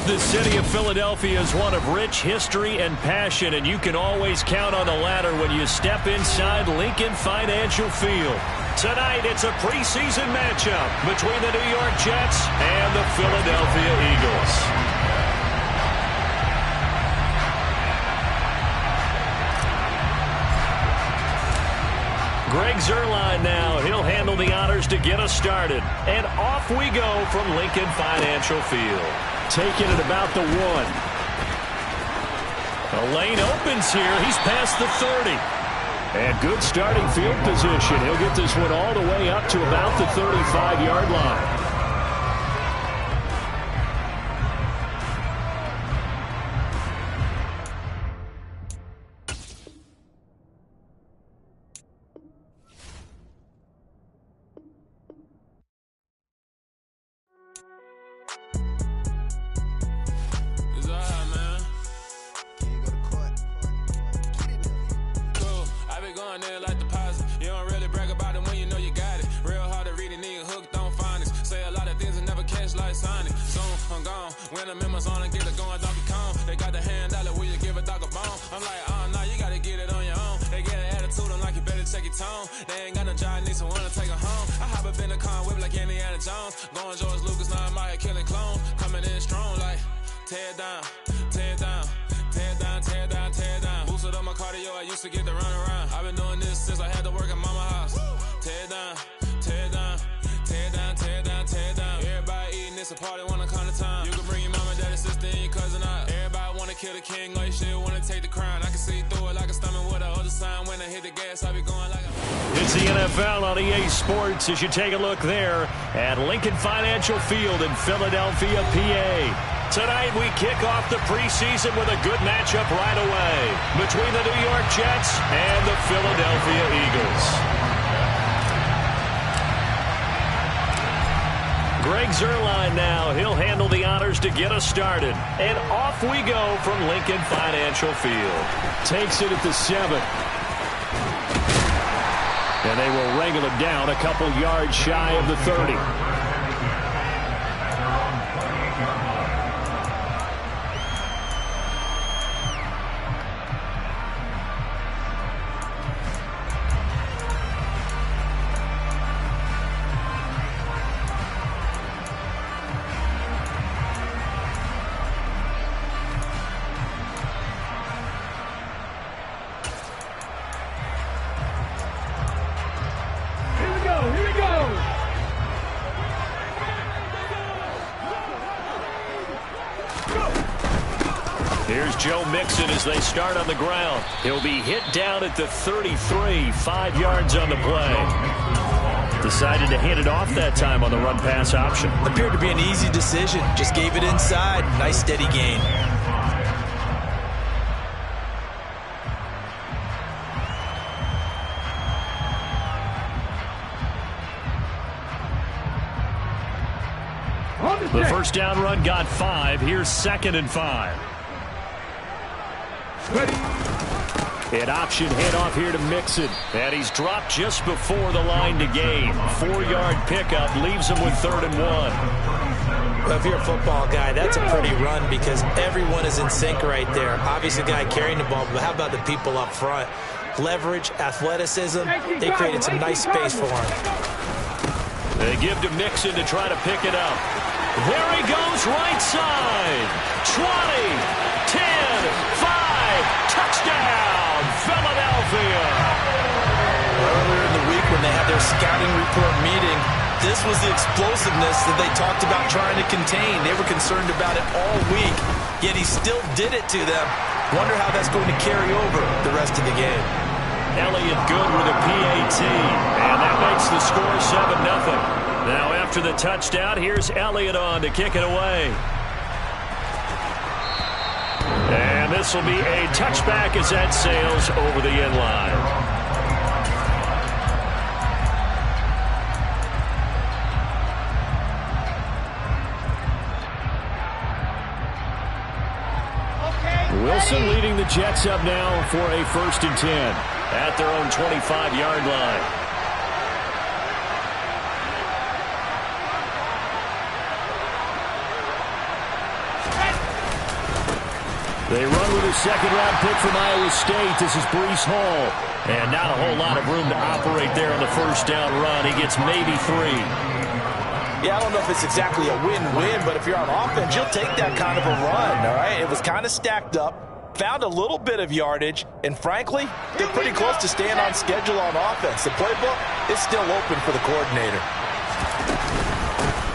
The city of Philadelphia is one of rich history and passion, and you can always count on the latter when you step inside Lincoln Financial Field. Tonight, it's a preseason matchup between the New York Jets and the Philadelphia Eagles. Greg Zuerlein now. He'll handle the honors to get us started. And off we go from Lincoln Financial Field. Taking it about the 1. The lane opens here. He's past the 30. And good starting field position. He'll get this one all the way up to about the 35-yard line. It's the NFL on EA Sports as you take a look there at Lincoln Financial Field in Philadelphia, PA. Tonight we kick off the preseason with a good matchup right away between the New York Jets and the Philadelphia Eagles. Greg Zuerlein now. He'll handle the honors to get us started. And off we go from Lincoln Financial Field. Takes it at the 7. And they will wrangle it down a couple yards shy of the 30. Here's Joe Mixon as they start on the ground. He'll be hit down at the 33, 5 yards on the play. Decided to hand it off that time on the run-pass option. Appeared to be an easy decision. Just gave it inside. Nice steady gain. The first down run got 5. Here's 2nd and 5. An option handoff here to Mixon. And he's dropped just before the line to gain. 4-yard pickup leaves him with 3rd and 1. Well, if you're a football guy, that's a pretty run because everyone is in sync right there. Obviously, the guy carrying the ball, but how about the people up front? Leverage, athleticism, they created some nice space for him. They give to Mixon to try to pick it up. There he goes, right side. 20, 10, 5, touchdown, Philadelphia. Earlier in the week when they had their scouting report meeting, this was the explosiveness that they talked about trying to contain. They were concerned about it all week, yet he still did it to them. Wonder how that's going to carry over the rest of the game. Elliott good with a PAT, and that makes the score 7-0. Now after the touchdown, here's Elliott on to kick it away. And this will be a touchback as that sails over the end line. Wilson leading the Jets up now for a 1st and 10 at their own 25-yard line. They run with a second-round pick from Iowa State. This is Breece Hall. And not a whole lot of room to operate there on the first down run. He gets maybe 3. Yeah, I don't know if it's exactly a win-win, but if you're on offense, you'll take that kind of a run, all right? It was kind of stacked up, found a little bit of yardage, and frankly, they're pretty close to staying on schedule on offense. The playbook is still open for the coordinator.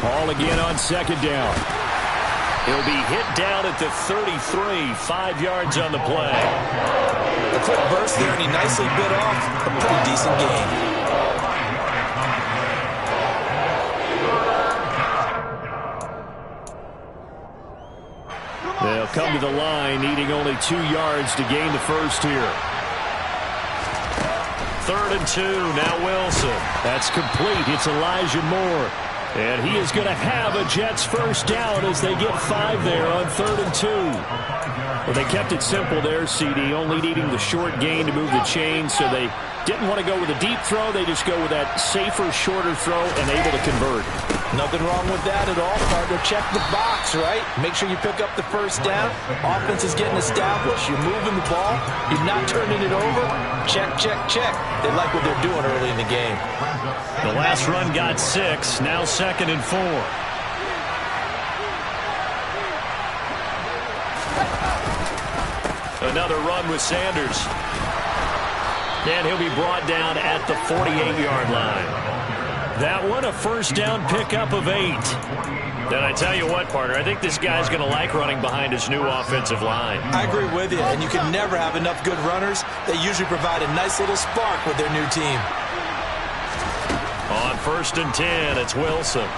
Hall again on second down. He'll be hit down at the 33, 5 yards on the play. A quick burst there, and he nicely bit off a pretty decent gain. They'll come to the line, needing only 2 yards to gain the first here. 3rd and 2, now Wilson. That's complete. It's Elijah Moore. And he is going to have a Jets first down as they get 5 there on 3rd and 2. Well, they kept it simple there, CD, only needing the short gain to move the chains, so they didn't want to go with a deep throw. They just go with that safer, shorter throw and able to convert. Nothing wrong with that at all, partner. Check the box, right? Make sure you pick up the first down. Offense is getting established. You're moving the ball. You're not turning it over. Check, check, check. They like what they're doing early in the game. The last run got 6. Now 2nd and 4. Another run with Sanders. And he'll be brought down at the 48-yard line. That one, a first down pickup of 8. Then I tell you what, partner, I think this guy's going to like running behind his new offensive line. I agree with you, and you can never have enough good runners. They usually provide a nice little spark with their new team. On 1st and 10, it's Wilson.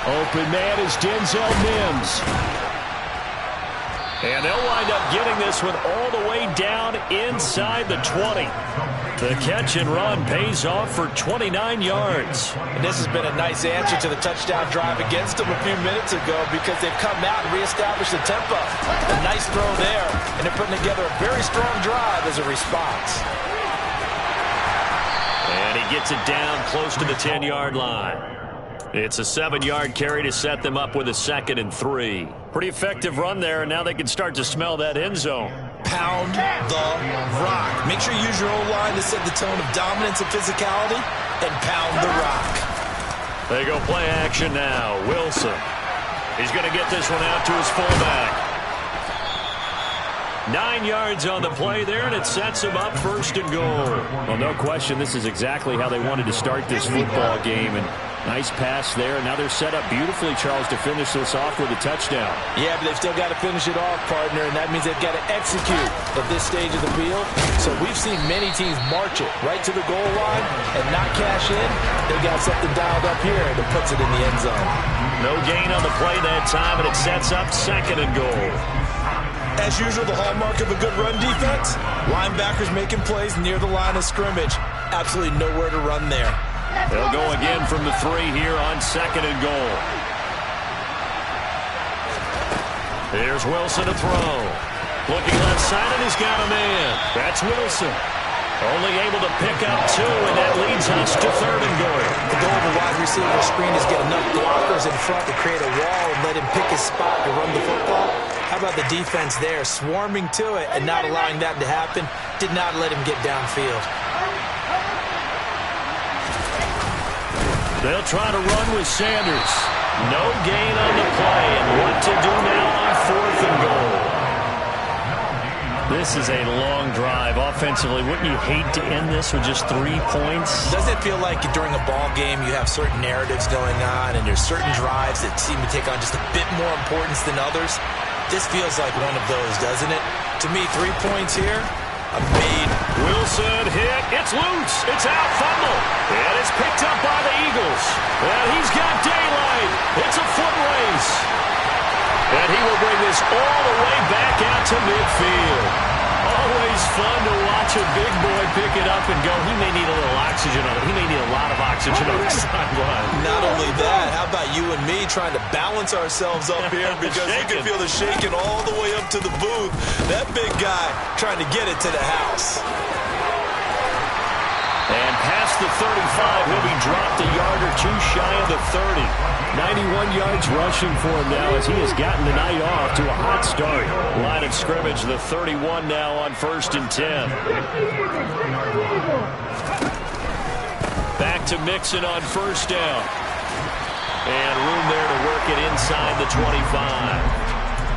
Open man is Denzel Mims. And they'll wind up getting this one all the way down inside the 20. The catch and run pays off for 29 yards. And this has been a nice answer to the touchdown drive against them a few minutes ago because they've come out and reestablished the tempo. A nice throw there, and they're putting together a very strong drive as a response. And he gets it down close to the 10-yard line. It's a 7-yard carry to set them up with a 2nd and 3. Pretty effective run there, and now they can start to smell that end zone. Pound the rock. Make sure you use your O-line to set the tone of dominance and physicality, and pound the rock. They go play action now. Wilson. He's going to get this one out to his fullback. 9 yards on the play there, and it sets him up 1st and goal. Well, no question, this is exactly how they wanted to start this football game. And nice pass there. Now they're set up beautifully, Charles, to finish this off with a touchdown. Yeah, but they've still got to finish it off, partner, and that means they've got to execute at this stage of the field. So we've seen many teams march it right to the goal line and not cash in. They got something dialed up here that puts it in the end zone. No gain on the play that time, and it sets up 2nd and goal. As usual, the hallmark of a good run defense, linebackers making plays near the line of scrimmage. Absolutely nowhere to run there. They'll go again from the 3 here on 2nd and goal. Here's Wilson to throw. Looking left side, and he's got a man. That's Wilson. Only able to pick up 2, and that leads us to 3rd and goal. The goal of a wide receiver screen is get enough blockers in front to create a wall and let him pick his spot to run the football. How about the defense there, swarming to it and not allowing that to happen? Did not let him get downfield. They'll try to run with Sanders. No gain on the play, and what to do now on 4th and goal. This is a long drive. Offensively, wouldn't you hate to end this with just 3 points? Doesn't it feel like during a ball game you have certain narratives going on and there's certain drives that seem to take on just a bit more importance than others? This feels like one of those, doesn't it? To me, 3 points here, a made. Wilson hit. It's loose. It's out. Fumble. And it's picked up by the Eagles. And he's got daylight. It's a foot race. And he will bring this all the way back out to midfield. Always fun to watch a big boy pick it up and go. He may need a little oxygen on it. He may need a lot of oxygen on the sideline. Not only that, how about you and me trying to balance ourselves up here because you can feel the shaking all the way up to the booth. That big guy trying to get it to the house. And past the 35, he'll be dropped a yard or just shy of the 30. 91 yards rushing for him now as he has gotten the night off to a hot start. Line of scrimmage, the 31 now on 1st and 10. Back to Mixon on 1st down. And room there to work it inside the 25.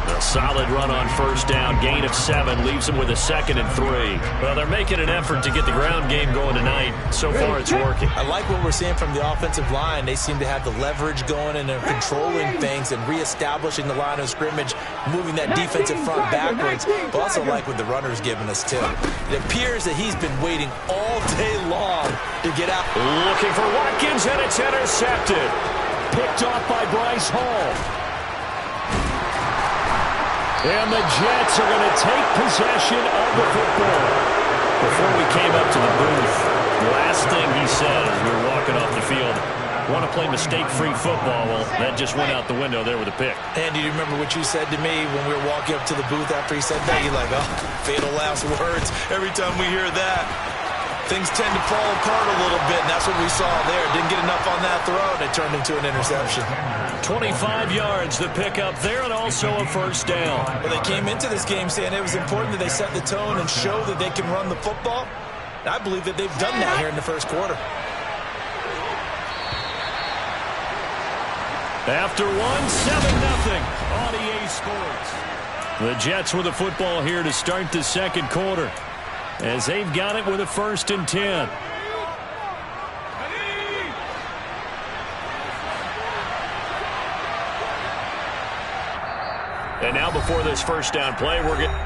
A solid run on 1st down. Gain of 7 leaves him with a 2nd and 3. Well, they're making an effort to get the ground game going tonight. So far, it's working. I like what we're seeing from the offensive line. They seem to have the leverage going, and they're controlling things and reestablishing the line of scrimmage, moving that defensive front backwards. But also like what the runner's giving us, too. It appears that he's been waiting all day long to get out. Looking for Watkins, and it's intercepted. Picked off by Bryce Hall. And the Jets are going to take possession of the football. Before we came up to the booth, the last thing he said as we were walking off the field, want to play mistake-free football. Well, that just went out the window there with a pick. And do you remember what you said to me when we were walking up to the booth after he said that? You're like, oh, fatal last words. Every time we hear that, things tend to fall apart a little bit, and that's what we saw there. Didn't get enough on that throw, and it turned into an interception. 25 yards, the pickup there, and also a 1st down. Well, they came into this game saying it was important that they set the tone and show that they can run the football. And I believe that they've done that here in the 1st quarter. After 1, 7-0 on EA Sports. The Jets with the football here to start the 2nd quarter, as they've got it with a 1st and 10. And now before this 1st down play, we're getting...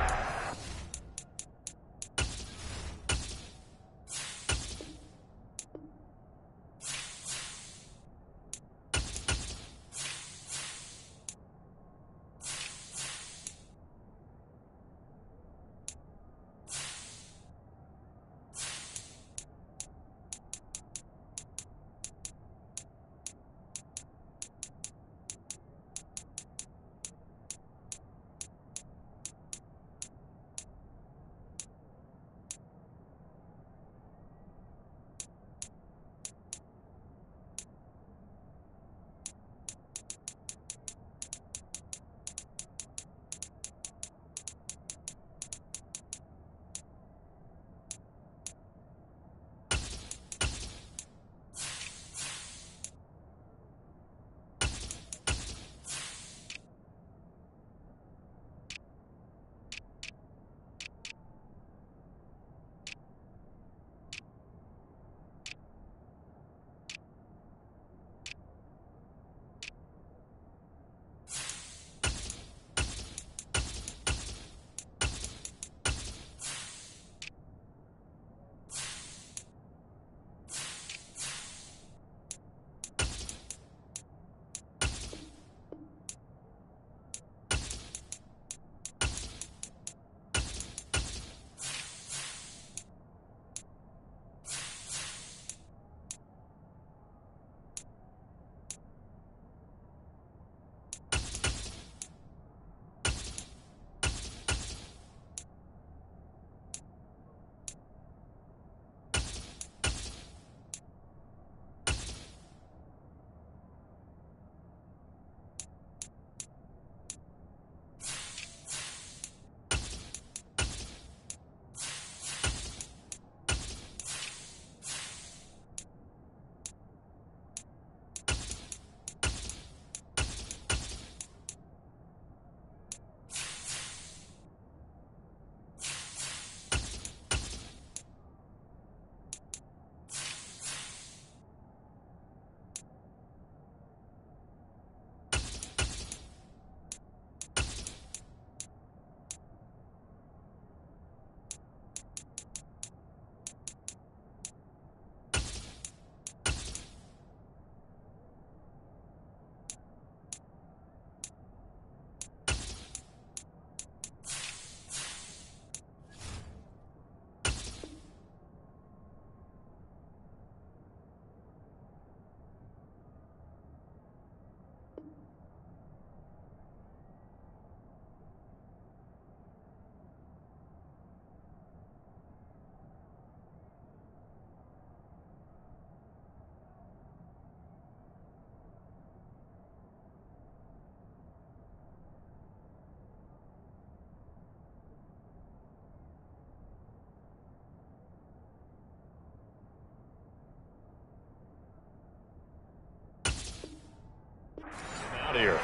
Here.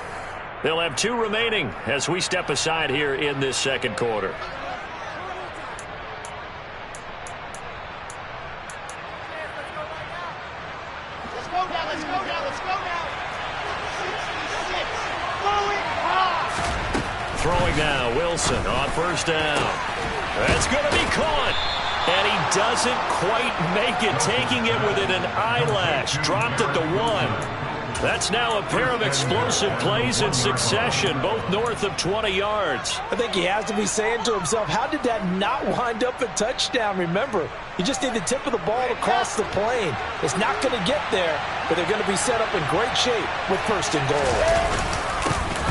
They'll have 2 remaining as we step aside here in this second quarter. Let's go now, let's go now, let's go now. 66. Throwing now, Wilson on first down. That's going to be caught. And he doesn't quite make it, taking it within an eyelash. Dropped it to 1. That's now a pair of explosive plays in succession, both north of 20 yards. I think he has to be saying to himself, how did that not wind up a touchdown? Remember, you just need the tip of the ball to cross the plane. It's not going to get there, but they're going to be set up in great shape with first and goal.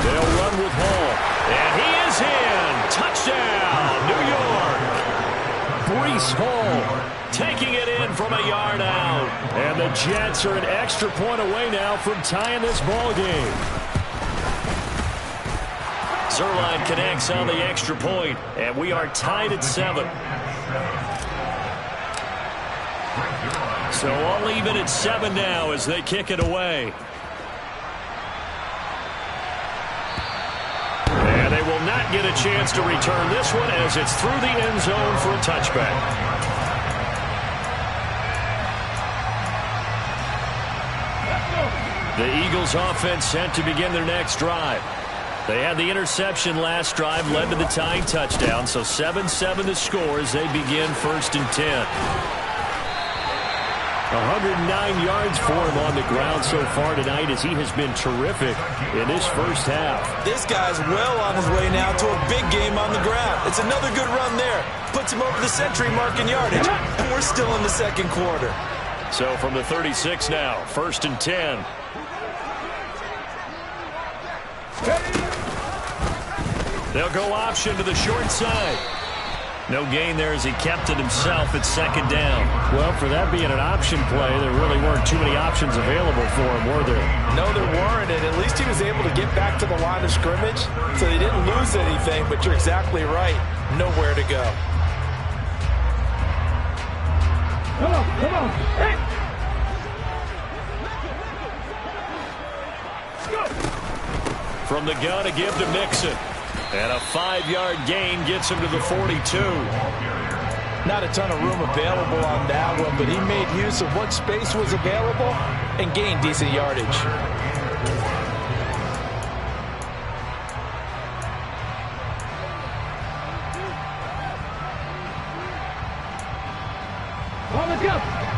They'll run with Hall, and he is in. Touchdown, New York. Breece Hall taking it in from a yard out. And the Jets are an extra point away now from tying this ball game. Zuerlein connects on the extra point, and we are tied at 7. So all even at 7 now as they kick it away. And they will not get a chance to return this one as it's through the end zone for a touchback. The Eagles offense set to begin their next drive. They had the interception last drive, led to the tying touchdown, so 7-7 the score as they begin first and 10. 109 yards for him on the ground so far tonight as he has been terrific in this first half. This guy's well on his way now to a big game on the ground. It's another good run there. Puts him over the century mark in yardage, and we're still in the second quarter. So from the 36 now, first and 10. They'll go option to the short side. No gain there as he kept it himself at second down. Well, for that being an option play, there really weren't too many options available for him, were there? No, there weren't, and at least he was able to get back to the line of scrimmage, so they didn't lose anything, but you're exactly right. Nowhere to go. Come on, hey! From the gun, a give to Mixon. And a 5-yard gain gets him to the 42. Not a ton of room available on that one, but he made use of what space was available and gained decent yardage.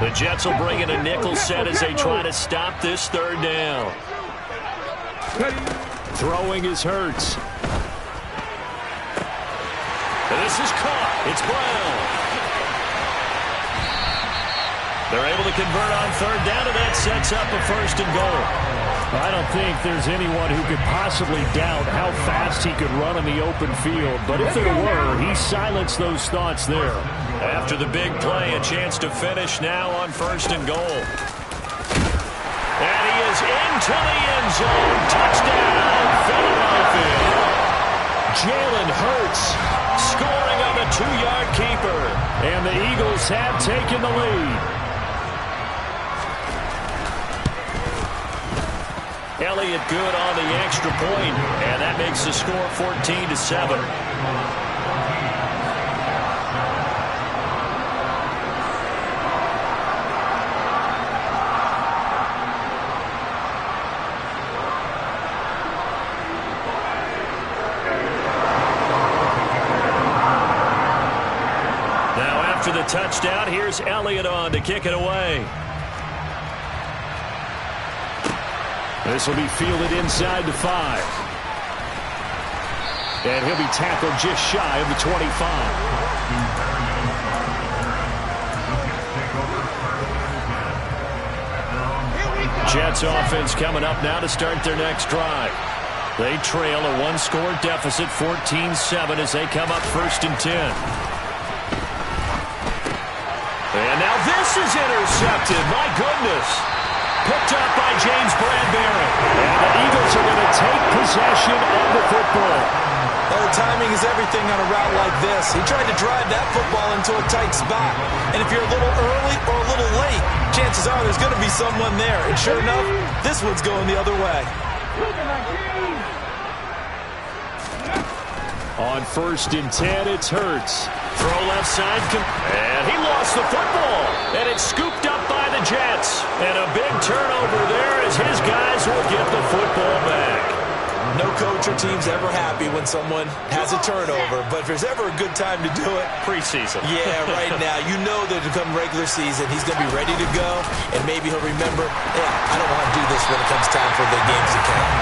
The Jets will bring in a nickel set as they try to stop this third down. Throwing is Hurts. And this is caught. It's Brown. They're able to convert on third down, and that sets up a first and goal. I don't think there's anyone who could possibly doubt how fast he could run in the open field. But if there were, he silenced those thoughts there. After the big play, a chance to finish now on first and goal. And he is into the end zone. Touchdown, Philadelphia. Jalen Hurts scoring on the 2-yard keeper. And the Eagles have taken the lead. Elliott good on the extra point, and that makes the score 14-7. Now after the touchdown, here's Elliott on to kick it away. This will be fielded inside the 5. And he'll be tackled just shy of the 25. Jets offense coming up now to start their next drive. They trail a 1-score deficit, 14-7, as they come up first and 10. And now this is intercepted. My goodness. Picked up by James Bradbury. And the Eagles are going to take possession of the football. Well, the timing is everything on a route like this. He tried to drive that football into a tight spot. And if you're a little early or a little late, chances are there's going to be someone there. And sure enough, this one's going the other way. On 1st and 10, it's Hurts. Throw left side, and he lost the football. And it's scooped up by the Jets. And a big turnover there as his guys will get the football back. No coach or team's ever happy when someone has a turnover, but if there's ever a good time to do it, preseason. Yeah, right now. You know that to come regular season, he's going to be ready to go, and maybe he'll remember, yeah, I don't want to do this when it comes time for the games to count.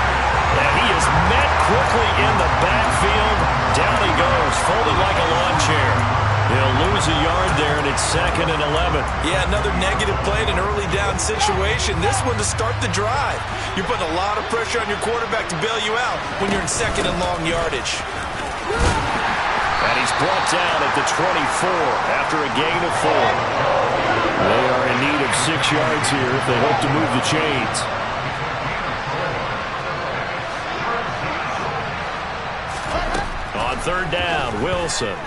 And he is met quickly in the backfield. Down he goes, folded like a lawn chair. He'll lose a yard there, and it's 2nd and 11. Yeah, another negative play in an early down situation. This one to start the drive. You're putting a lot of pressure on your quarterback to bail you out when you're in 2nd and long yardage. And he's brought down at the 24 after a gain of 4. They are in need of 6 yards here if they hope to move the chains. On 3rd down, Wilson.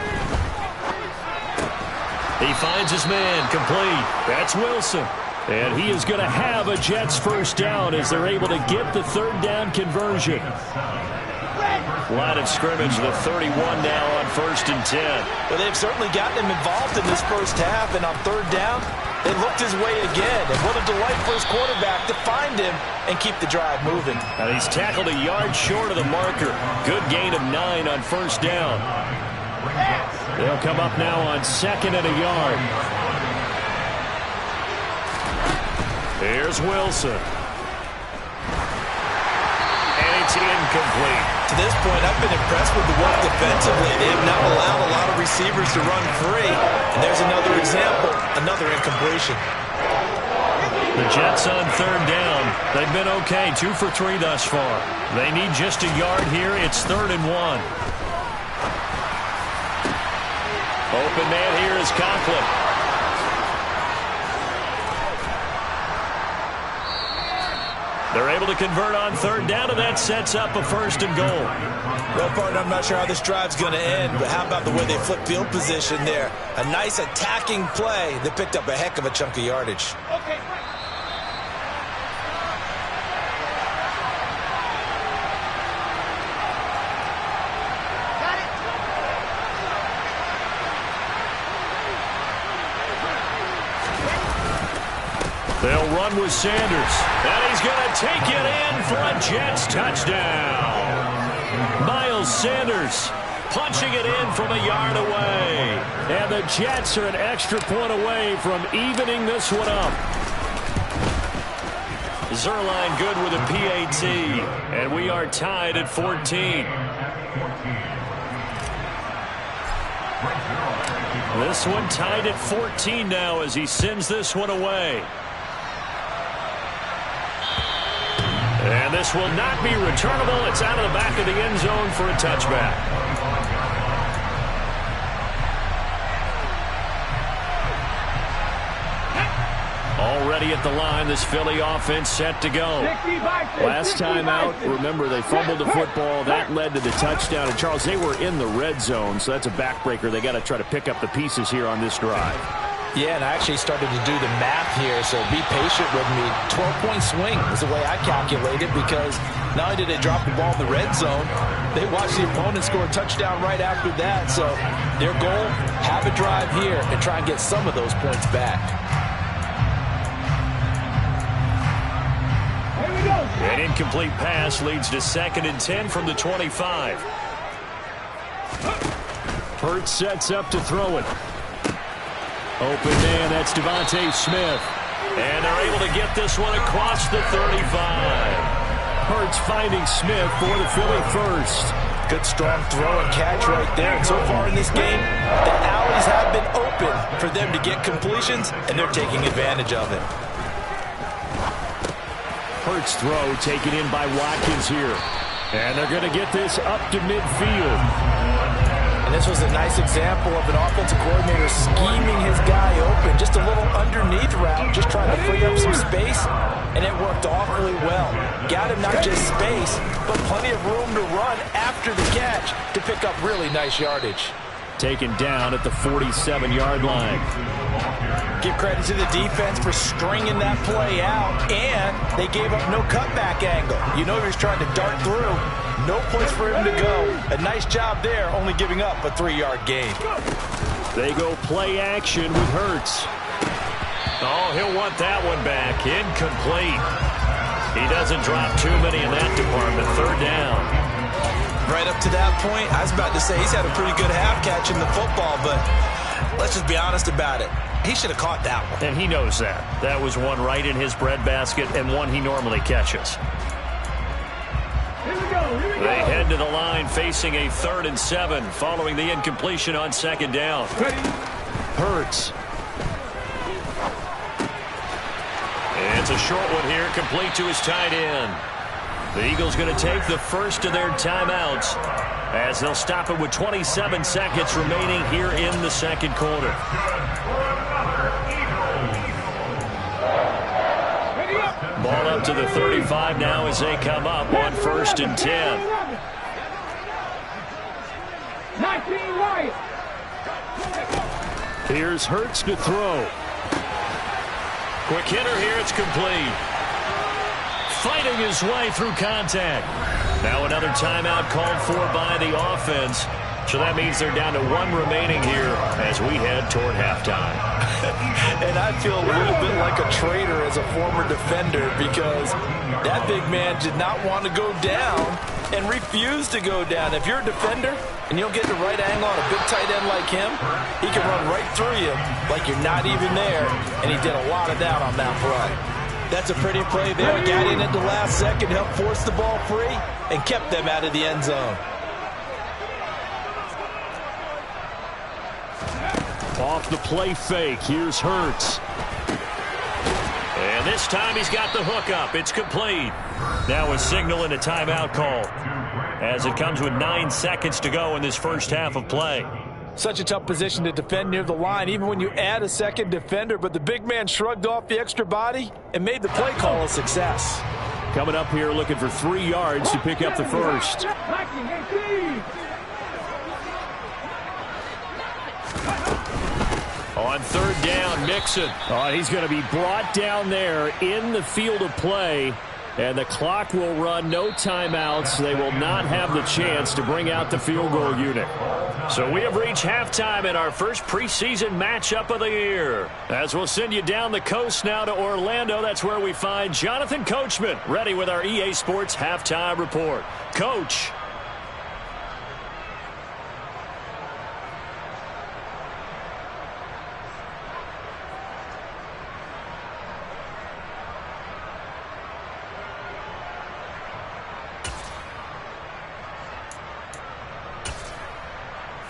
He finds his man, complete. That's Wilson. And he is going to have a Jets 1st down as they're able to get the 3rd down conversion. Line of scrimmage, the 31 now on 1st and 10. Well, they've certainly gotten him involved in this first half, and on 3rd down, they looked his way again. And what a delight for his quarterback to find him and keep the drive moving. And he's tackled a yard short of the marker. Good gain of 9 on 1st down. They'll come up now on 2nd and a yard. Here's Wilson. And it's incomplete. To this point, I've been impressed with the work defensively. They have not allowed a lot of receivers to run free. And there's another example, another incompletion. The Jets on 3rd down. They've been okay, 2 for 3 thus far. They need just a yard here. It's 3rd and 1. Open man here is Conklin. They're able to convert on 3rd down, and that sets up a 1st and goal. Well, partner, I'm not sure how this drive's going to end, but how about the way they flip field position there? A nice attacking play that picked up a heck of a chunk of yardage. Okay. They'll run with Sanders. And he's going to take it in for a Jets touchdown. Miles Sanders punching it in from a yard away. And the Jets are an extra point away from evening this one up. Zuerlein good with a PAT. And we are tied at 14. This one tied at 14 now as he sends this one away. And this will not be returnable. It's out of the back of the end zone for a touchback. Already at the line, this Philly offense set to go. Last time out, remember, they fumbled the football. That led to the touchdown. And, Charles, they were in the red zone, so that's a backbreaker. They got to try to pick up the pieces here on this drive. Yeah, and I actually started to do the math here, so be patient with me. 12-point swing is the way I calculate it, because not only did they drop the ball in the red zone, they watched the opponent score a touchdown right after that. So their goal, have a drive here and try and get some of those points back. An incomplete pass leads to 2nd and 10 from the 25. Hurts sets up to throw it. Open man, that's Devontae Smith. And they're able to get this one across the 35. Hurts finding Smith for the Philly first. Good strong throw and catch right there. And so far in this game, the alleys have been open for them to get completions, and they're taking advantage of it. Hurts throw taken in by Watkins here. And they're going to get this up to midfield. And this was a nice example of an offensive coordinator scheming his guy open. Just a little underneath route, just trying to free up some space, and it worked awfully well. Got him not just space, but plenty of room to run after the catch to pick up really nice yardage. taken down at the 47-yard line. Give credit to the defense for stringing that play out, and they gave up no cutback angle. You know he was trying to dart through. No place for him to go. A nice job there, only giving up a 3-yard gain. They go play action with Hurts. Oh, he'll want that one back. Incomplete. He doesn't drop too many in that department. 3rd down. Right up to that point, I was about to say he's had a pretty good half catching the football, but let's just be honest about it. He should have caught that one. And he knows that. That was one right in his breadbasket and one he normally catches. Here we go. They head to the line facing a 3rd and 7 following the incompletion on 2nd down. Hurts. It's a short one here, complete to his tight end. The Eagles going to take the first of their timeouts as they'll stop it with 27 seconds remaining here in the 2nd quarter. Ball up to the 35 now as they come up on 1st and 10. 19 right. Here's Hurts to throw. Quick hitter here, it's complete. Fighting his way through contact. Now another timeout called for by the offense. So that means they're down to 1 remaining here as we head toward halftime. And I feel a little bit like a traitor as a former defender because that big man did not want to go down and refused to go down. If you're a defender and you don't get the right angle on a big tight end like him, he can run right through you like you're not even there, and he did a lot of that on that run. That's a pretty play there. Got in at the last second, helped force the ball free, and kept them out of the end zone. Off the play fake, here's Hurts. And this time he's got the hook up. It's complete. Now a signal and a timeout call as it comes with 9 seconds to go in this first half of play. Such a tough position to defend near the line, even when you add a second defender, but the big man shrugged off the extra body and made the play call a success. Coming up here looking for 3 yards to pick up the first. On 3rd down, Mixon. Oh, he's going to be brought down there in the field of play. And the clock will run, no timeouts. They will not have the chance to bring out the field goal unit. So we have reached halftime in our first preseason matchup of the year. As we'll send you down the coast now to Orlando, that's where we find Jonathan Coachman ready with our EA Sports Halftime Report. Coach.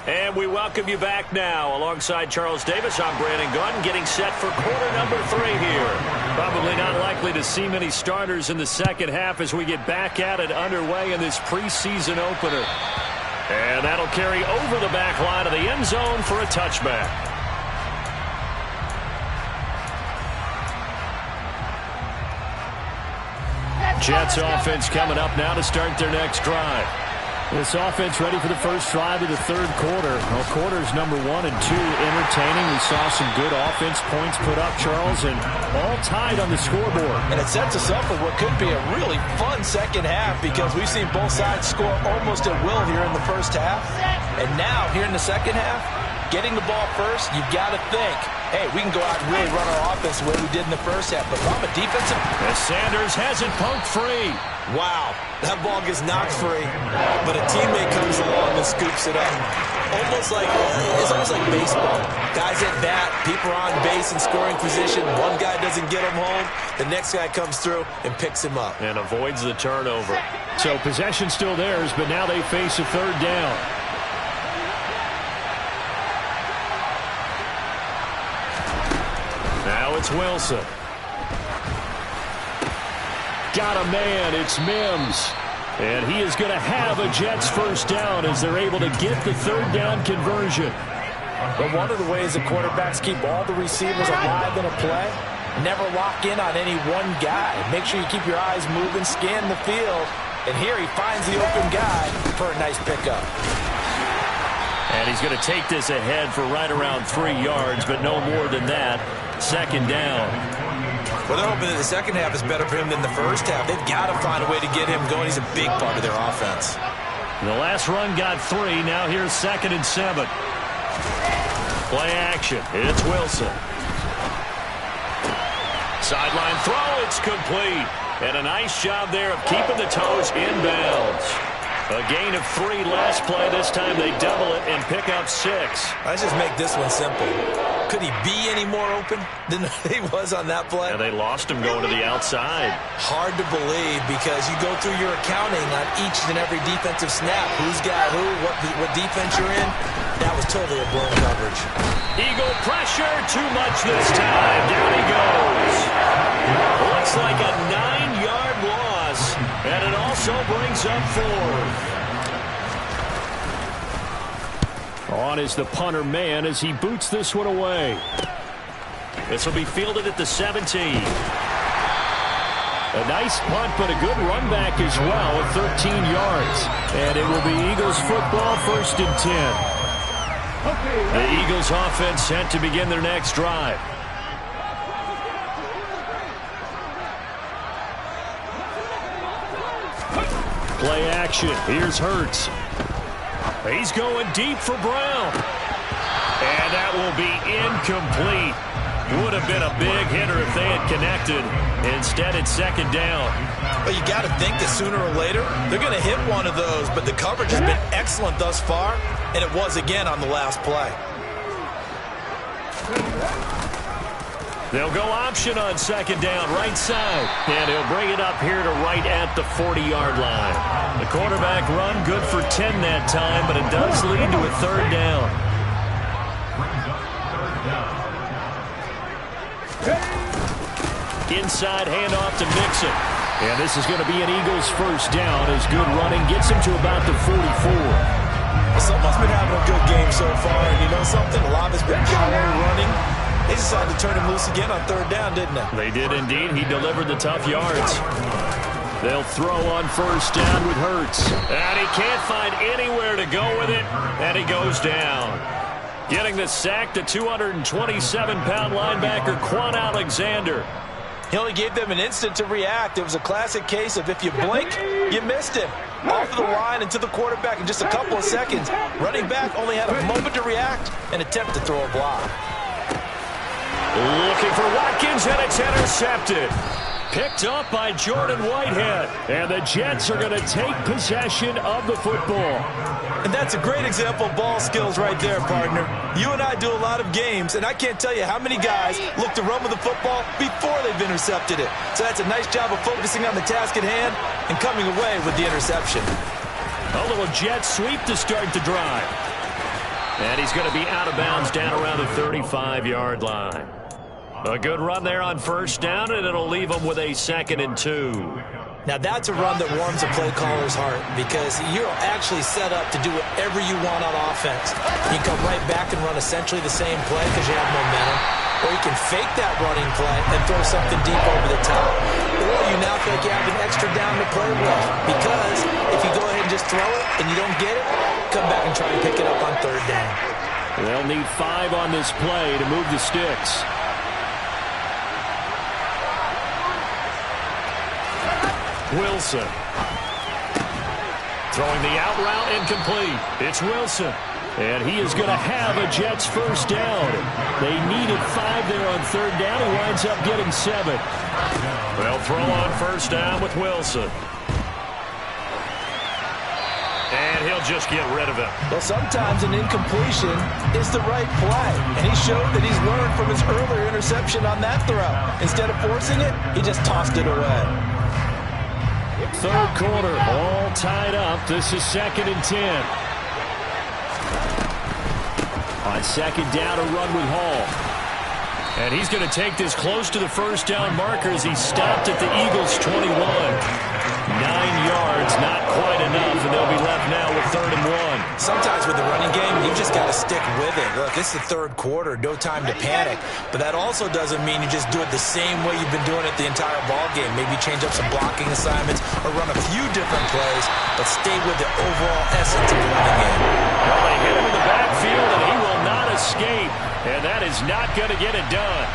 And we welcome you back now. Alongside Charles Davis, I'm Brandon Gaudin, getting set for quarter number 3 here. Probably not likely to see many starters in the second half as we get back at it underway in this preseason opener. And that'll carry over the back line of the end zone for a touchback. Jets offense coming up now to start their next drive. This offense ready for the first drive of the 3rd quarter. Well, quarters number 1 and 2 entertaining. We saw some good offense points put up, Charles, and all tied on the scoreboard. And it sets us up for what could be a really fun second half because we've seen both sides score almost at will here in the first half. And now, here in the second half, getting the ball first, you've got to think, hey, we can go out and really run our offense the way we did in the first half. But from a defensive... As Sanders has it punked free. Wow, that ball gets knocked free, but a teammate comes along and scoops it up. It's almost like baseball. Guys at bat, people are on base in scoring position. One guy doesn't get him home. The next guy comes through and picks him up. And avoids the turnover. So possession still theirs, but now they face a 3rd down. Now it's Wilson. Got a man, it's Mims. And he is going to have a Jets first down as they're able to get the 3rd down conversion. But one of the ways the quarterbacks keep all the receivers alive in a play, never lock in on any one guy. Make sure you keep your eyes moving, scan the field. And here he finds the open guy for a nice pickup. And he's going to take this ahead for right around 3 yards, but no more than that. Second down. Well, they're hoping that the second half is better for him than the first half. They've got to find a way to get him going. He's a big part of their offense. The last run got 3. Now here's 2nd and 7. Play action. It's Wilson. Sideline throw. It's complete. And a nice job there of keeping the toes inbounds. A gain of 3 last play. This time they double it and pick up 6. Let's just make this one simple. Could he be any more open than he was on that play? Yeah, they lost him going to the outside. Hard to believe because you go through your accounting on each and every defensive snap. Who's got who, what defense you're in. That was totally a blown coverage. Eagle pressure, too much this time. Down he goes. Looks like a 9-yard loss, and it also brings up 4. On is the punter man as he boots this one away. This will be fielded at the 17. A nice punt, but a good run back as well at 13 yards. And it will be Eagles football, 1st and 10. The Eagles offense set to begin their next drive. Play action. Here's Hurts. He's going deep for Brown. And that will be incomplete. Would have been a big hitter if they had connected. Instead, it's 2nd down. But you got to think that sooner or later, they're going to hit one of those. But the coverage has been excellent thus far, and it was again on the last play. They'll go option on 2nd down, right side. And he'll bring it up here to right at the 40-yard line. The quarterback run good for 10 that time, but it does lead to a 3rd down. Inside handoff to Mixon. And this is going to be an Eagles 1st down as good running gets him to about the 44. Well, someone's been having a good game so far, and you know something? A lot has been power running. They decided to turn him loose again on 3rd down, didn't they? They did indeed. He delivered the tough yards. They'll throw on 1st down with Hurts. And he can't find anywhere to go with it. And he goes down. Getting the sack, the 227-pound linebacker, Quan Alexander. He only gave them an instant to react. It was a classic case of if you blink, you missed him. Off of the line and to the quarterback in just a couple of seconds. Running back only had a moment to react and attempt to throw a block. Looking for Watkins, and it's intercepted. Picked up by Jordan Whitehead. And the Jets are going to take possession of the football. And that's a great example of ball skills right there, partner. You and I do a lot of games, and I can't tell you how many guys look to run with the football before they've intercepted it. So that's a nice job of focusing on the task at hand and coming away with the interception. A little jet sweep to start the drive. And he's going to be out of bounds down around the 35-yard line. A good run there on 1st down, and it'll leave him with a 2nd and 2. Now, that's a run that warms a play caller's heart because you're actually set up to do whatever you want on offense. You come right back and run essentially the same play because you have momentum, or you can fake that running play and throw something deep over the top. Or you now feel like you have an extra down to play with because if you go ahead and just throw it and you don't get it, come back and try to pick it up on 3rd down. They'll need 5 on this play to move the sticks. Wilson. Throwing the out route incomplete. It's Wilson. And he is going to have a Jets 1st down. They needed 5 there on 3rd down. He winds up getting 7. They'll throw on 1st down with Wilson. And he'll just get rid of it. Well, sometimes an incompletion is the right play. And he showed that he's learned from his earlier interception on that throw. Instead of forcing it, he just tossed it away. 3rd quarter, all tied up. This is 2nd and 10. On 2nd down, a run with Hall. And he's going to take this close to the 1st down marker as he stopped at the Eagles' 21. 9 yards, not quite enough, and they'll be left now with 3rd and 1. Sometimes with the running game, you've just got to stick with it. Look, it's the third quarter, no time to panic. But that also doesn't mean you just do it the same way you've been doing it the entire ball game. Maybe change up some blocking assignments or run a few different plays, but stay with the overall essence of the running game. Well, they hit him in the backfield, and he will not escape. And that is not going to get it done.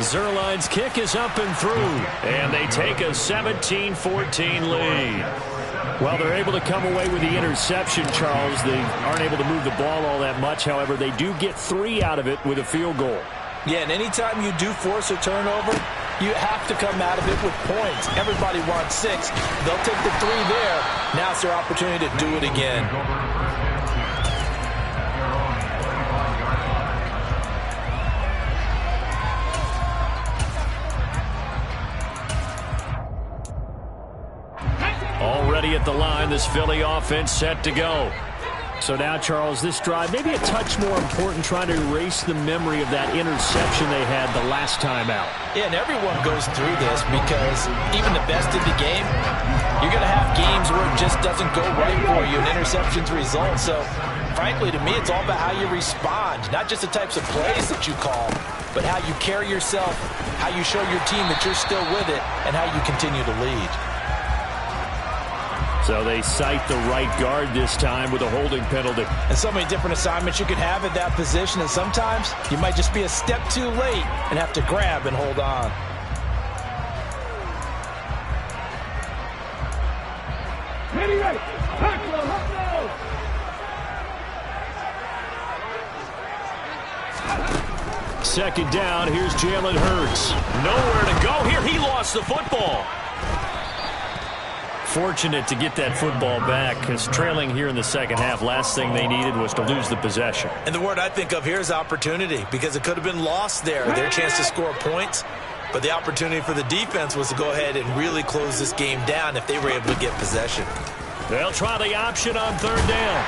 Zuerlein's kick is up and through, and they take a 17-14 lead. Well, they're able to come away with the interception, Charles. They aren't able to move the ball all that much. However, they do get 3 out of it with a field goal. Yeah, and anytime you do force a turnover, you have to come out of it with points. Everybody wants 6. They'll take the 3 there. Now it's their opportunity to do it again. Already at the line, this Philly offense set to go. So now, Charles, this drive, maybe a touch more important, trying to erase the memory of that interception they had the last time out. Yeah, and everyone goes through this because even the best in the game, you're going to have games where it just doesn't go right for you, and interceptions result. So, frankly, to me, it's all about how you respond, not just the types of plays that you call, but how you carry yourself, how you show your team that you're still with it, and how you continue to lead. So they cite the right guard this time with a holding penalty. And so many different assignments you could have at that position, and sometimes you might just be a step too late and have to grab and hold on. Ready, ready. Tackle, hustle. Second down, here's Jalen Hurts. Nowhere to go here. He lost the football. Fortunate to get that football back, because trailing here in the second half, last thing they needed was to lose the possession. And the word I think of here is opportunity, because it could have been lost there, their chance to score points. But the opportunity for the defense was to go ahead and really close this game down if they were able to get possession. They'll try the option on third down.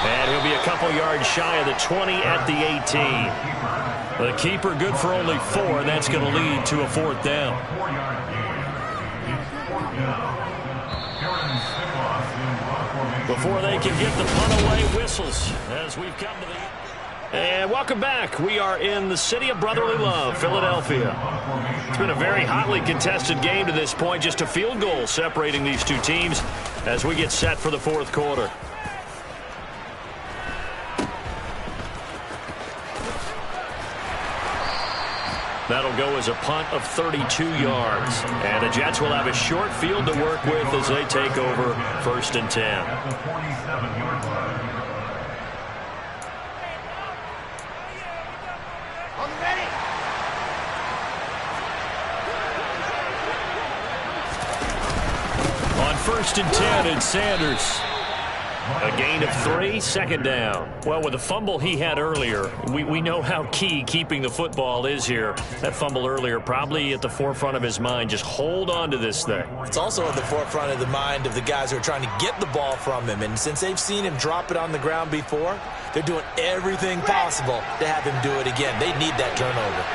And he'll be a couple yards shy of the 20 at the 18. The keeper good for only 4, and that's going to lead to a 4th down. Before they can get the punt away, whistles as we've come to the... And welcome back. We are in the city of brotherly love, Philadelphia. It's been a very hotly contested game to this point. Just a field goal separating these two teams as we get set for the 4th quarter. That'll go as a punt of 32 yards. And the Jets will have a short field to work with as they take over 1st and 10. On 1st and 10, it's Sanders. A gain of 3, 2nd down. Well, with the fumble he had earlier, we know how key keeping the football is here. That fumble earlier probably at the forefront of his mind. Just hold on to this thing. It's also at the forefront of the mind of the guys who are trying to get the ball from him. And since they've seen him drop it on the ground before, they're doing everything possible to have him do it again. They need that turnover.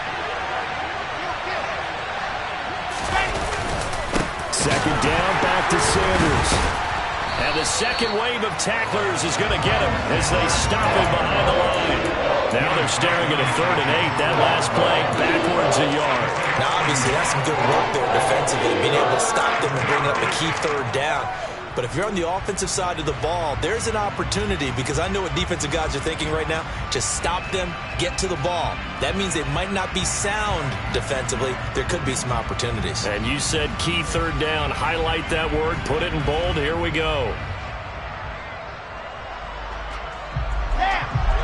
2nd down, back to Sanders. And the second wave of tacklers is going to get him as they stop him behind the line. Now they're staring at a 3rd and 8. That last play backwards a yard. Now, obviously, that's some good work there defensively, being able to stop them and bring up a key 3rd down. But if you're on the offensive side of the ball, there's an opportunity, because I know what defensive guys are thinking right now. Just stop them, get to the ball. That means they might not be sound defensively. There could be some opportunities. And you said key 3rd down. Highlight that word. Put it in bold. Here we go.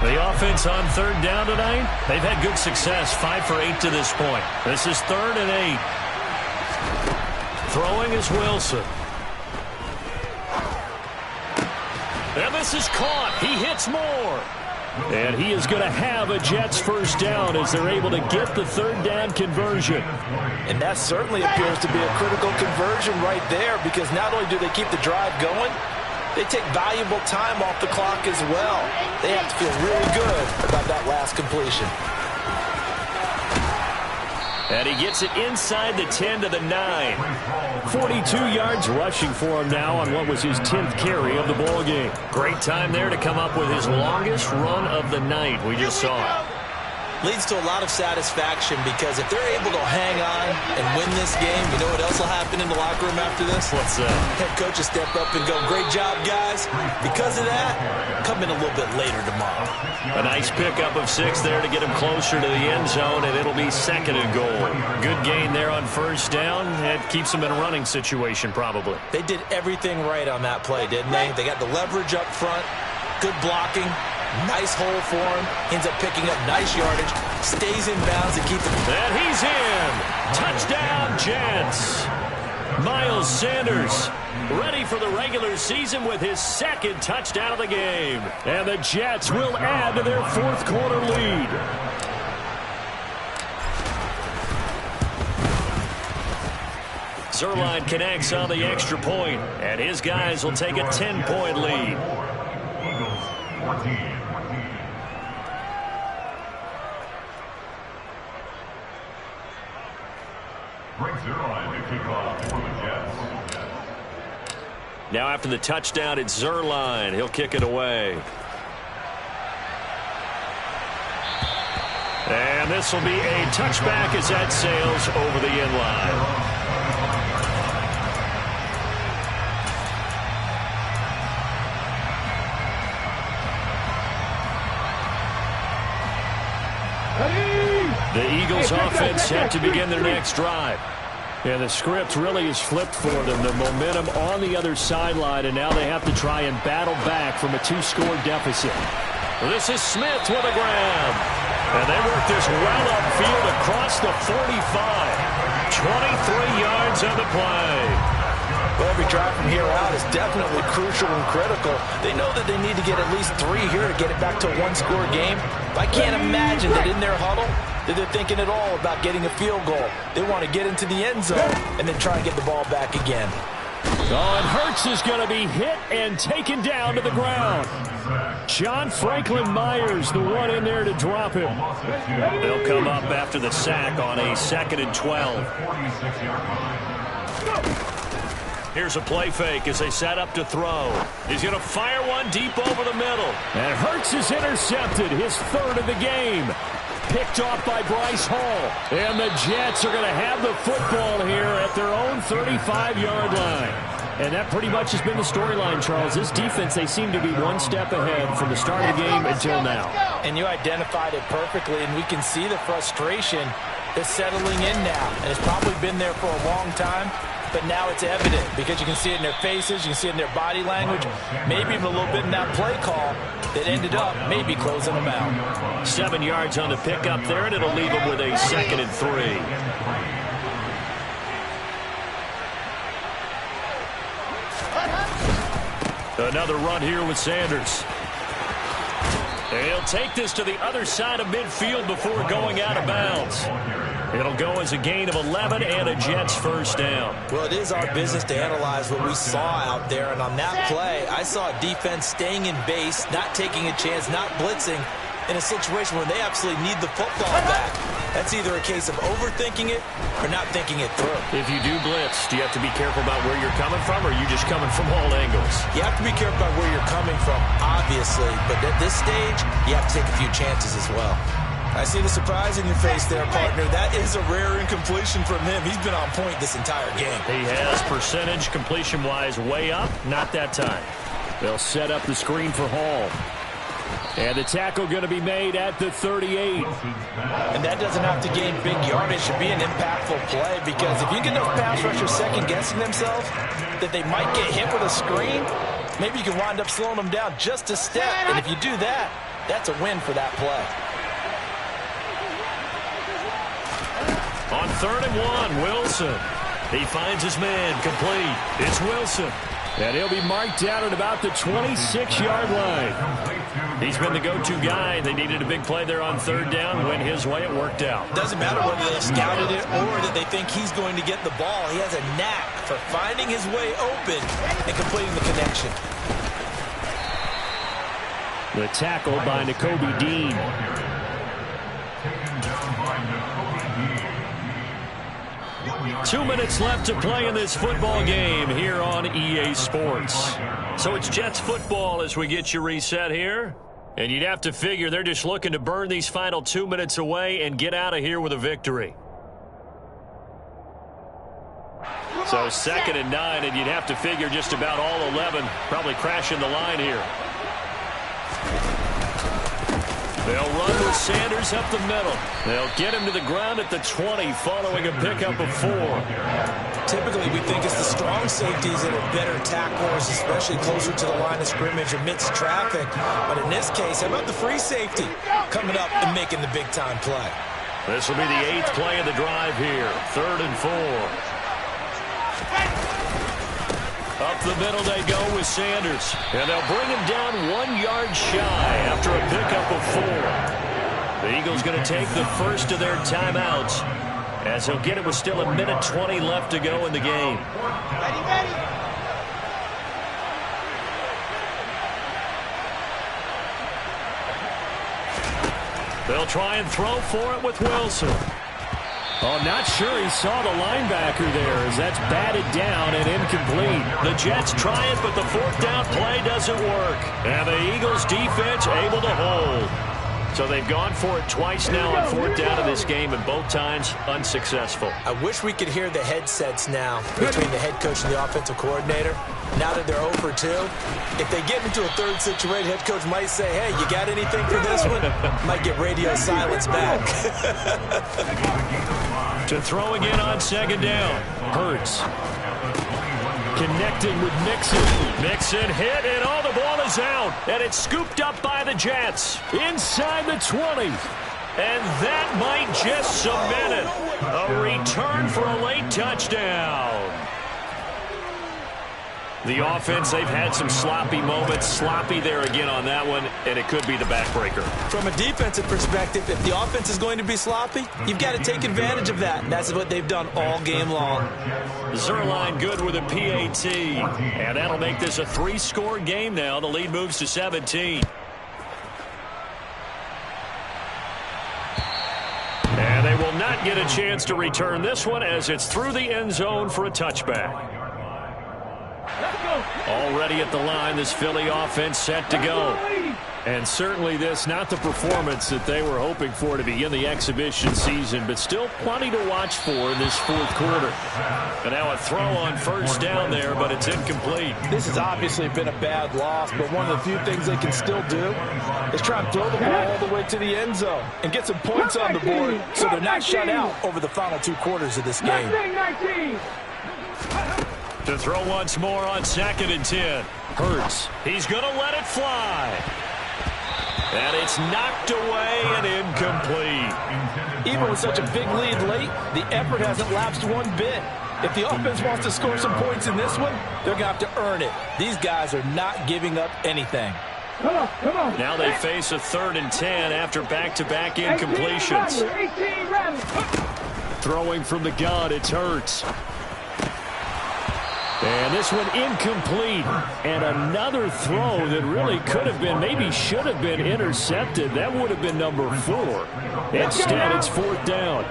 The offense on 3rd down tonight, they've had good success. 5 for 8 to this point. This is 3rd and 8. Throwing is Wilson. And this is caught. He hits more. And he is going to have a Jets 1st down as they're able to get the 3rd down conversion. And that certainly appears to be a critical conversion right there, because not only do they keep the drive going, they take valuable time off the clock as well. They have to feel really good about that last completion. And he gets it inside the 10 to the 9. 42 yards rushing for him now on what was his 10th carry of the ball game. Great time there to come up with his longest run of the night. We just saw it. Leads to a lot of satisfaction because if they're able to hang on and win this game, you know what else will happen in the locker room after this? What's that? Head coach will step up and go, great job, guys. Because of that, come in a little bit later tomorrow. A nice pickup of 6 there to get him closer to the end zone, and it'll be 2nd and goal. Good gain there on first down. It keeps him in a running situation probably. They did everything right on that play, didn't they? They got the leverage up front, good blocking. Nice hole for him. Ends up picking up nice yardage. Stays in bounds and keeps it. And he's in. Touchdown, Jets. Miles Sanders ready for the regular season with his 2nd touchdown of the game. And the Jets will add to their 4th quarter lead. Zuerlein connects on the extra point, and his guys will take a 10-point lead. Now after the touchdown, it's Zuerlein. He'll kick it away. And this will be a touchback as that sails over the end line. The Eagles offense set to begin their next drive. And the script really is flipped for them. The momentum on the other sideline, and now they have to try and battle back from a 2-score deficit. This is Smith with a grab. And they work this well upfield across the 45. 23 yards on the play. Well, every drive from here out is definitely crucial and critical. They know that they need to get at least 3 here to get it back to a 1-score game. I can't imagine that in their huddle that they're thinking at all about getting a field goal. They want to get into the end zone and then try and get the ball back again. Oh, and Hurts is going to be hit and taken down to the ground. John Franklin Myers, the one in there to drop him. They'll come up after the sack on a 2nd and 12. Here's a play fake as they set up to throw. He's going to fire one deep over the middle. And Hurts is intercepted, his 3rd of the game. Picked off by Bryce Hall. And the Jets are going to have the football here at their own 35-yard line. And that pretty much has been the storyline, Charles. This defense, they seem to be one step ahead from the start of the game until now. And you identified it perfectly, and we can see the frustration that's settling in now. And it's probably been there for a long time. But now it's evident because you can see it in their faces, you can see it in their body language, maybe even a little bit in that play call that ended up maybe closing them out. 7 yards on the pickup there, and it'll leave them with a 2nd and 3. Another run here with Sanders. And he'll take this to the other side of midfield before going out of bounds. It'll go as a gain of 11 and a Jets 1st down. Well, it is our business to analyze what we saw out there. And on that play, I saw a defense staying in base, not taking a chance, not blitzing in a situation where they absolutely need the football back. That's either a case of overthinking it or not thinking it through. If you do blitz, do you have to be careful about where you're coming from, or are you just coming from all angles? You have to be careful about where you're coming from, obviously. But at this stage, you have to take a few chances as well. I see the surprise in your face there, partner. That is a rare incompletion from him. He's been on point this entire game. He has percentage completion-wise way up. Not that time. They'll set up the screen for Hall. And the tackle going to be made at the 38. And that doesn't have to gain big yardage to be an impactful play, because if you get those pass rushers second-guessing themselves that they might get hit with a screen, maybe you can wind up slowing them down just a step. And if you do that, that's a win for that play. On 3rd and 1, Wilson. He finds his man complete. It's Wilson. And he'll be marked down at about the 26-yard line. He's been the go-to guy. They needed a big play there on 3rd down. Went his way, it worked out. Doesn't matter whether they scouted it or that they think he's going to get the ball. He has a knack for finding his way open and completing the connection. The tackle by Nakobe Dean. 2 minutes left to play in this football game here on EA Sports. So it's Jets football as we get you reset here. And you'd have to figure they're just looking to burn these final 2 minutes away and get out of here with a victory. So 2nd and 9, and you'd have to figure just about all 11 probably crashing the line here. They'll run with Sanders up the middle. They'll get him to the ground at the 20 following a pickup of 4. Typically, we think it's the strong safeties that are better tacklers, especially closer to the line of scrimmage amidst traffic. But in this case, how about the free safety coming up and making the big-time play? This will be the 8th play of the drive here. 3rd and 4. Up the middle they go with Sanders. And they'll bring him down 1 yard shy after a pickup of 4. The Eagles going to take the first of their timeouts as he'll get it with still 1:20 left to go in the game. Ready. They'll try and throw for it with Wilson. Oh, not sure he saw the linebacker there as that's batted down and incomplete. The Jets try it, but the 4th down play doesn't work. And the Eagles defense able to hold. So they've gone for it twice now on 4th down in this game, and both times unsuccessful. I wish we could hear the headsets now between the head coach and the offensive coordinator. Now that they're 0 for 2, if they get into a 3rd situation, head coach might say, hey, you got anything for this one? Might get radio silence back. To throw again on 2nd down. Hurts. Connecting with Mixon. Mixon hit, and all the ball is out. And it's scooped up by the Jets. Inside the 20. And that might just cement it. A return for a late touchdown. The offense, they've had some sloppy moments. Sloppy there again on that one, and it could be the backbreaker. From a defensive perspective, if the offense is going to be sloppy, you've got to take advantage of that. And that's what they've done all game long. Zuerlein good with a PAT. And that'll make this a 3-score game now. The lead moves to 17. And they will not get a chance to return this one as it's through the end zone for a touchback. Already at the line, this Philly offense set to go. And certainly this, not the performance that they were hoping for to begin the exhibition season, but still plenty to watch for in this 4th quarter. And now a throw on 1st down there, but it's incomplete. This has obviously been a bad loss, but one of the few things they can still do is try and throw the ball all the way to the end zone and get some points on the board so they're not shut out over the final 2 quarters of this game. 19. To throw once more on 2nd and 10. Hurts. He's going to let it fly. And it's knocked away and incomplete. Even with such a big lead late, the effort hasn't lapsed one bit. If the offense wants to score some points in this one, they're going to have to earn it. These guys are not giving up anything. Come on. Now they face a 3rd and 10 after back-to-back incompletions. 18, Throwing from the gun, it's Hurts. And this one incomplete. And another throw that really could have been, maybe should have been intercepted. That would have been number 4. Instead, it's 4th down.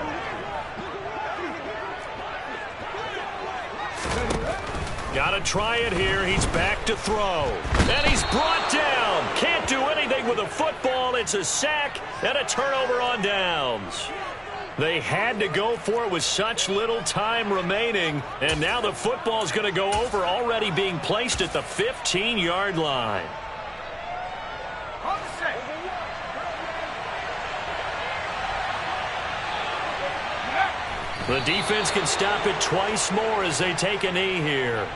Got to try it here. He's back to throw. And he's brought down. Can't do anything with a football. It's a sack and a turnover on downs. They had to go for it with such little time remaining. And now the football's going to go over, already being placed at the 15-yard line. The defense can stop it twice more as they take a knee here.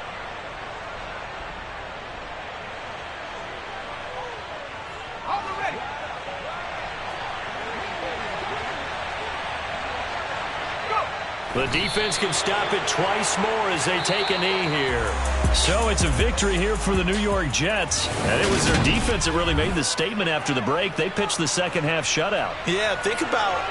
The defense can stop it twice more as they take a knee here. So it's a victory here for the New York Jets. And it was their defense that really made the statement after the break. They pitched the second half shutout. Yeah, think about